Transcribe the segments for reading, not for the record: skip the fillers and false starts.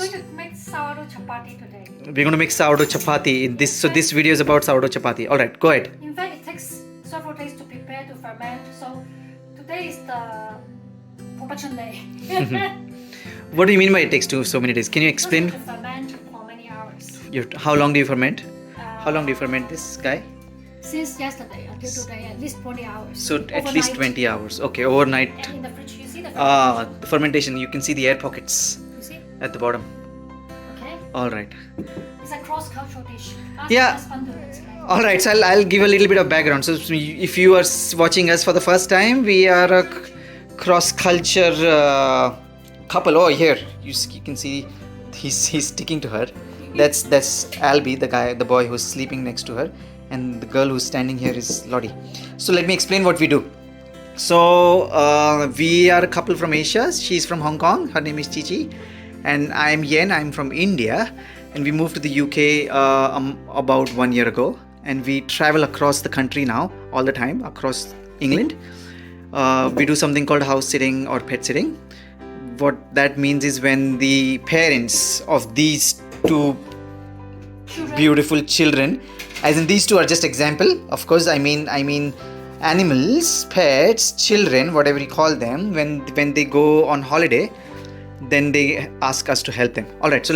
going to make sourdough chapati today. We're going to make sourdough chapati in this. So this video is about sourdough chapati. All right, go ahead. In fact, it takes several days to prepare to ferment. So today is the production day. What do you mean by it takes so many days? Can you explain? To ferment for many hours. How long do you ferment? How long do you ferment this guy? Since yesterday until today, at least 20 hours. So overnight. at least 20 hours. Okay, overnight. And in the fridge, you see the The fermentation. You can see the air pockets You see? at the bottom. Okay. All right. It's a cross-cultural dish. Yeah. All right. So I'll give a little bit of background. So if you are watching us for the first time, we are a cross-culture couple. Oh, here you can see he's sticking to her. That's Albie, the boy who's sleeping next to her, and the girl who's standing here is Lottie. So let me explain what we do. So we are a couple from Asia. She's from Hong Kong. Her name is Chichi, and I'm Yen. I'm from India, and we moved to the UK about 1 year ago, and we travel across the country now all the time across England. We do something called house sitting or pet sitting. What that means is when the parents of these two beautiful children, as in these two are just example, of course, I mean animals, pets, children, whatever you call them, when they go on holiday, then they ask us to help them. All right, so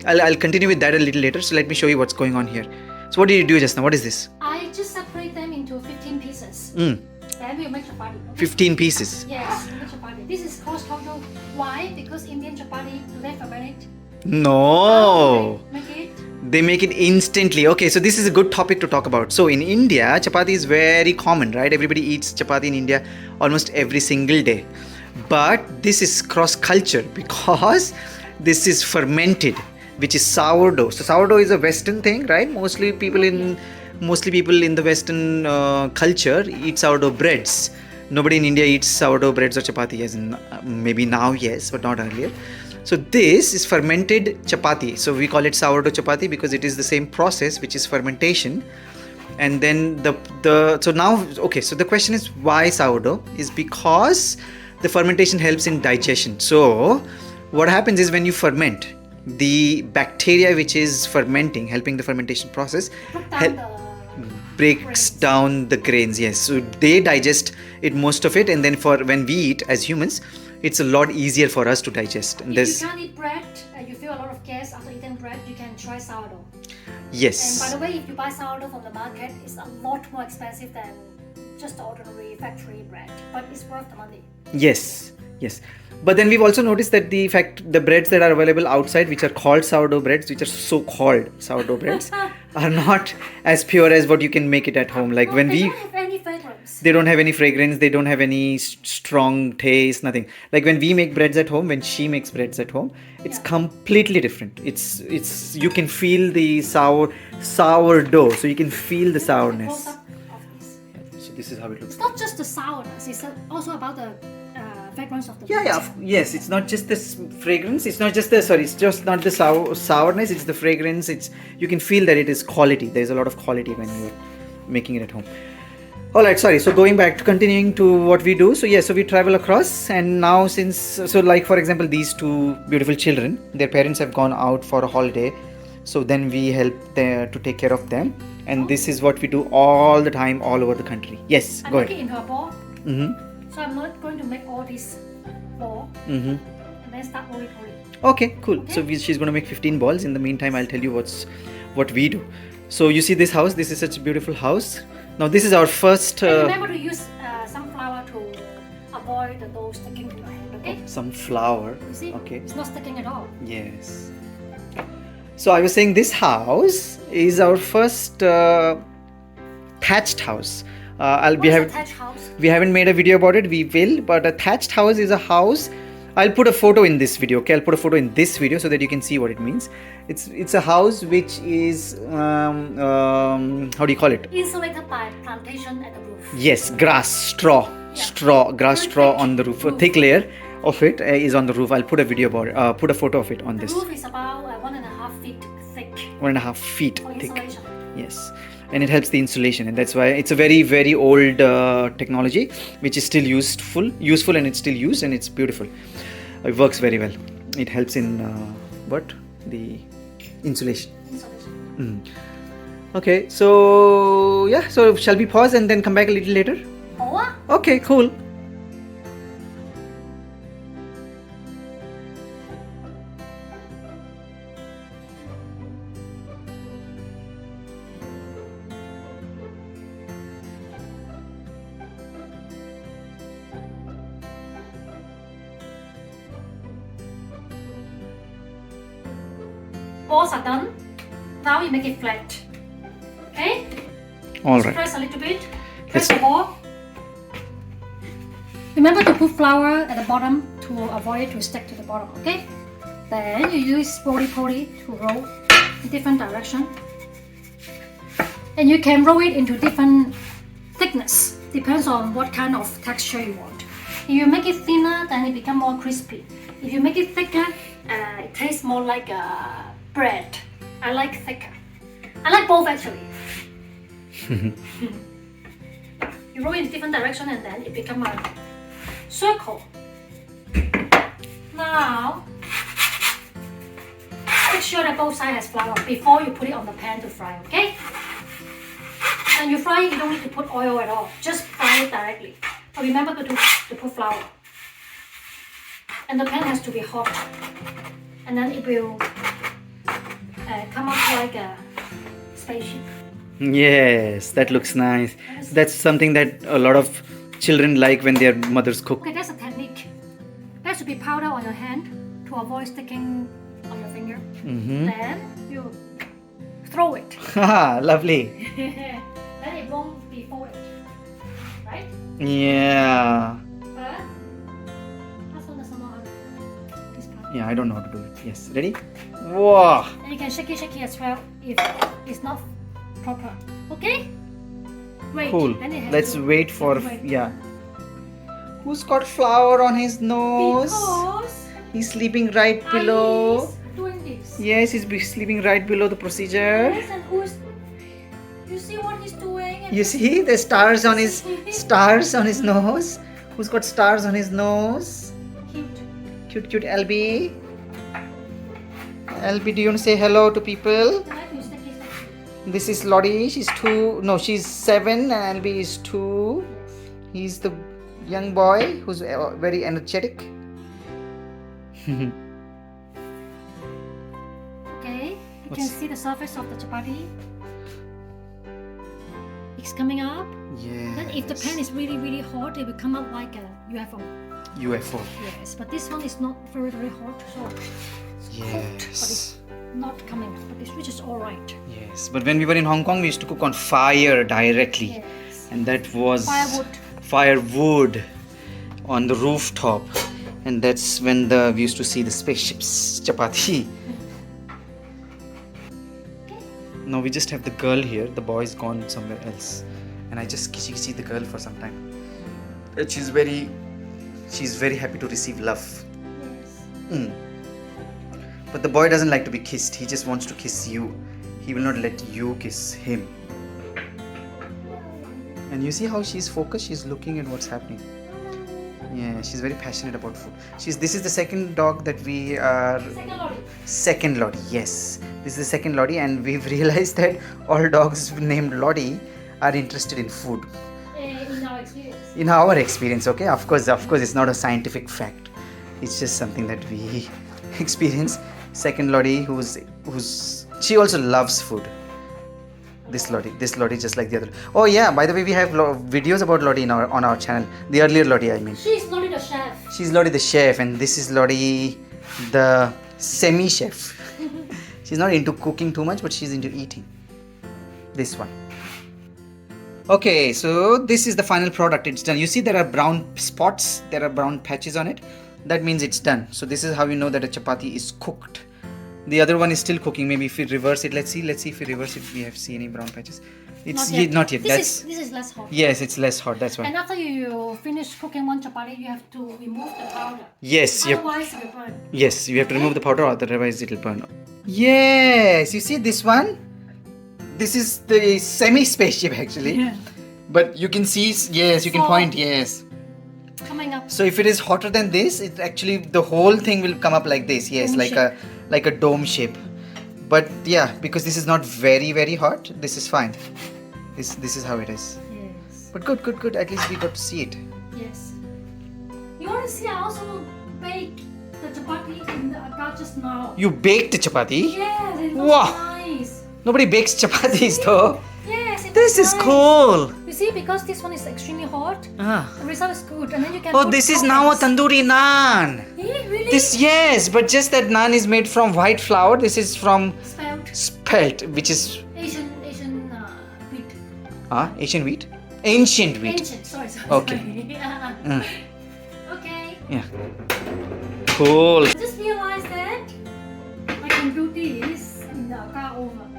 I'll continue with that a little later. So let me show you what's going on here. So what did you do just now? What is this? I just separate them into 15 pieces. Then we'll make chapati. Okay? 15 pieces. Yes, we'll make chapati. This is cross-cultural. Why? Because Indian chapati, do they ferment it? No. Make it? They make it instantly. Okay, so this is a good topic to talk about. So in India, chapati is very common, right? Everybody eats chapati in India almost every single day. But this is cross-culture because this is fermented, which is sourdough. So sourdough is a Western thing, right? Mostly people in the Western culture eat sourdough breads. Nobody in India eats sourdough breads or chapati, as in maybe now, yes, but not earlier. So this is fermented chapati. So we call it sourdough chapati because it is the same process, which is fermentation. And then so the question is why sourdough? Is because the fermentation helps in digestion. So what happens is when you ferment, the bacteria which is fermenting, helping the fermentation process, breaks down the grains. Yes, so they digest it, most of it, and then when we eat as humans, it's a lot easier for us to digest. And if you can't eat bread, you feel a lot of gas after eating bread, you can try sourdough. Yes. And by the way, if you buy sourdough from the market, it's a lot more expensive than just ordinary factory bread, but it's worth the money. Yes. But then we've also noticed that the breads that are available outside, which are called sourdough breads, which are so-called sourdough breads, are not as pure as what you can make it at home. Like when they don't have any fragrance. They don't have any fragrance. They don't have any strong taste. Nothing. Like when we make breads at home, when she makes breads at home, it's completely different. It's you can feel the sourdough. So you can feel the sourness. So this is how it looks. It's not just the sourness. It's also about the fragrance of the Yes, it's not just this fragrance. It's not just it's just not the sourness. It's the fragrance. You can feel that it is quality. There's a lot of quality when you're making it at home. All right, sorry. So continuing to what we do. So so we travel across, and now like for example, these two beautiful children, their parents have gone out for a holiday. So then we help to take care of them, and this is what we do all the time, all over the country. Yes, go ahead. I make it into a ball. So I'm not going to make all this ball and then start rolling. Okay, cool. Okay. So she's going to make 15 balls. In the meantime, I'll tell you what we do. So you see this house. This is such a beautiful house. Now this is our first. Remember to use some flour to avoid the dough sticking to your hand. Okay. Some flour. You see? Okay. It's not sticking at all. Yes. So I was saying this house is our first thatched house. We haven't made a video about it. We will, but a thatched house is a house. I'll put a photo in this video. Okay, I'll put a photo in this video so that you can see what it means. It's a house which is how do you call it? Insulated by plantation at the roof. Yes, grass straw on the roof. A thick layer of it is on the roof. I'll put a video about it. Put a photo of it on this. The roof is about 1.5 feet thick. 1.5 feet for thick. insulation. Yes. And it helps the insulation, and that's why it's a very, very old technology which is still useful, and it's still used, and it's beautiful. It works very well. It helps in what? The insulation. Insulation. Okay, so yeah, so shall we pause and then come back a little later? Or Okay, cool. balls are done. Now you make it flat. Okay? All right. Press a little bit. Press the ball. Remember to put flour at the bottom to avoid it to stick to the bottom, okay? Then you use roly-poly to roll in different direction. And you can roll it into different thickness. Depends on what kind of texture you want. If you make it thinner, then it becomes more crispy. If you make it thicker, it tastes more like bread. I like thicker. I like both actually. You roll in different direction and then it becomes a circle. Now, make sure that both sides has flour before you put it on the pan to fry, okay? And you fry it, you don't need to put oil at all. Just fry it directly. But remember to put flour. And the pan has to be hot. And then it will come up like a spaceship. Yes, that looks nice. That's something that a lot of children like when their mothers cook. Okay, that's a technique. There has to be powder on your hand to avoid sticking on your finger. Then you throw it. Haha, lovely. Then it won't be folded. Right? Yeah. But this part. Yeah, I don't know how to do it. Yes, ready? Wow. And you can shake it as well if it's not proper. Okay? Wait. Cool. Then it has Let's to- wait for, wait. yeah. Who's got flour on his nose? Because He's sleeping right below. Ali is doing this. Yes, he's sleeping right below the procedure. Yes, and who's... You see what he's doing? And You see the stars on his nose? Who's got stars on his nose? Cute. Cute LB. LB, do you want to say hello to people? Then I can stick it. This is Lottie. She's 2. No, she's 7 and LB is 2. He's the young boy who's very energetic. Okay, you can What's- see the surface of the chapati. It's coming up. Yeah. Then if the pan is really, really hot, it will come up like a UFO. UFO. Yes, but this one is not very, very hot, so it's cooked, but it's not coming up. But it's which is all right. Yes. But when we were in Hong Kong, we used to cook on fire directly. Yes. And that was Firewood. on the rooftop. And that's when we used to see the spaceships chapati. Now we just have the girl here. The boy's gone somewhere else. And I just see the girl for some time. And she's very happy to receive love. Yes. But the boy doesn't like to be kissed. He just wants to kiss you. He will not let you kiss him. And you see how she's focused? She's looking at what's happening. Yeah, she's very passionate about food. This is the second dog that we are... Second lorry. Second Lottie, yes. This is the second Lottie, and we've realized that all dogs named Lottie are interested in food. In our experience. In our experience, okay? Of course, it's not a scientific fact. It's just something that we experience. Second Lottie, she also loves food. This Lottie just like the other. Oh yeah, by the way, we have videos about Lottie on our channel. The earlier Lottie, I mean. She's Lottie the chef. She's Lottie the chef, and this is Lottie the semi-chef. She's not into cooking too much, but she's into eating. This one. Okay, so this is the final product. It's done. You see there are brown spots, there are brown patches on it. That means it's done. So this is how you know that a chapati is cooked. The other one is still cooking. Maybe if we reverse it, let's see if we reverse it, we have seen any brown patches. It's not yet. This is less hot. Yes, it's less hot. That's why. And after you finish cooking one chapati, you have to remove the powder. Yes, Otherwise, it will burn. Yes, you have to remove the powder, otherwise it will burn. Yes, you see this one? This is the semi-spaceship actually. Yeah. But you can see, yes, you can point, yes. Coming up. So if it is hotter than this, it actually, the whole thing will come up like this. Yes, Dome like a dome shape. But yeah, because this is not very hot, this is fine. This is how it is. Yes. But good. At least we got to see it. Yes. You want to see? I also baked the chapati in the AGA just now. You baked chapati? Yes, it Wow. looks nice. Nobody bakes chapatis though. Yes, it This looks is nice. cool. You see, because this one is extremely hot, Ah. the result is good, and then you can. Oh, put this is now a toppings. tandoori naan. Eh, really? This, yes, but just that naan is made from white flour. This is from Spelt spelt, which is Asian wheat. Asian wheat? Ancient wheat. Ancient. Sorry. Okay. Sorry. Yeah. Mm, Okay. yeah. Cool. I just realized that I can do this in the AGA oven.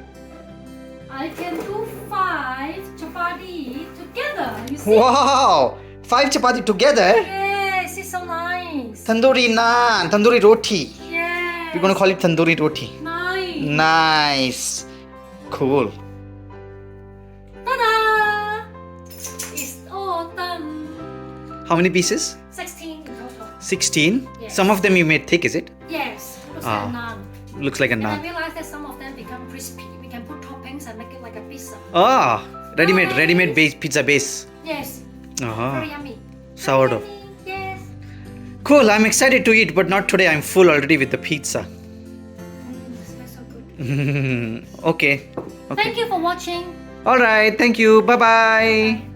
I can do 5 chapati together. You see? Wow! 5 chapati together. Yes, it's so nice. Tandoori naan, tandoori roti. Yes. We're gonna call it tandoori roti. Nice. Nice. Cool. Ta-da! It's all done. How many pieces? 16 in total. 16. Yes. Some of them you made thick, is it? Yes. Looks Ah. like naan. Looks like a And I naan. realized that some of them become crispy. We can put toppings and make it like a pizza. Ah, Nice. ready-made base, pizza base. Yes. Ah, Very yummy. sourdough. Very yummy. Yes. Cool. I'm excited to eat, but not today. I'm full already with the pizza. Smells so good. Okay. Thank you for watching. All right. Thank you. Bye bye.